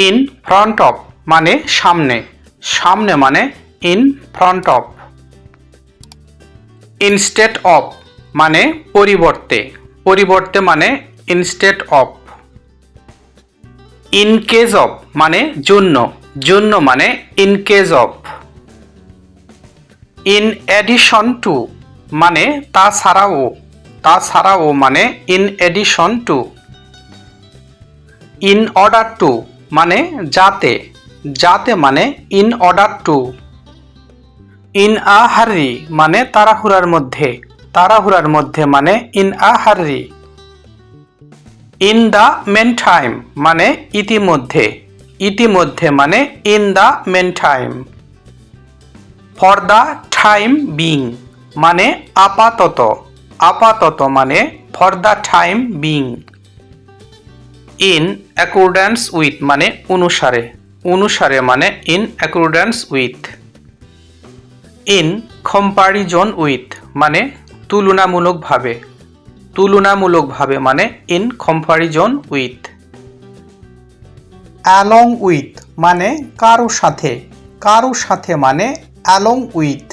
In front of মানে সামনে, সামনে মানে in front of. Instead of মানে পরিবর্তে, পরিবর্তে মানে instead of. In case of মানে জন্য, জন্য মানে in case of. In addition to মানে তাছাড়াও, তাছাড়াও মানে in addition to. In order to মানে যাতে, যাতে মানে in order to. In a hurry মানে তাড়াহুড়ার মধ্যে, তাড়াহুড়ার মধ্যে মানে ইন আ হারি। ইন দ্য মেন টাইম মানে ইতিমধ্যে, ইতিমধ্যে মানে in the meantime. For the time being মানে আপাতত, আপাতত মানে for the time being. In accordance with মানে অনুসারে, অনুসারে মানে in accordance with. In comparison with মানে তুলনামূলকভাবে, তুলনামূলকভাবে মানে in comparison with. Along with মানে কারো সাথে, কারো সাথে মানে along with.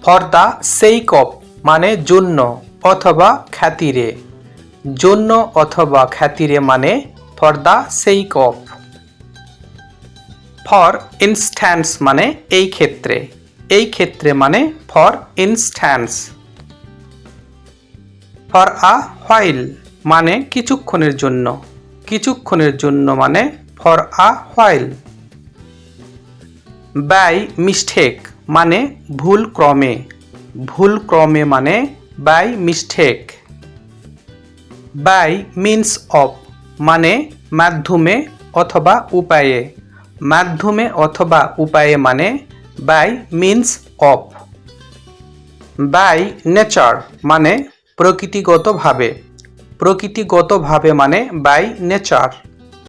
For the sake of মানে জন্য অথবা খাতিরে, জন্য অথবা খাতিরে মানে for the sake of. For instance মানে এই ক্ষেত্রে, এই ক্ষেত্রে মানে for instance. For a while মানে কিছুক্ষণের জন্য, কিছুক্ষণের জন্য মানে for a while. By mistake মানে ভুল ক্রমে, ভুল ক্রমে মানে by mistake. By means of মানে মাধ্যমে অথবা উপায়ে, মাধ্যমে অথবা উপায়ে মানে by means of. By nature মানে প্রকৃতিগতভাবে, প্রকৃতিগতভাবে মানে বাই নেচার।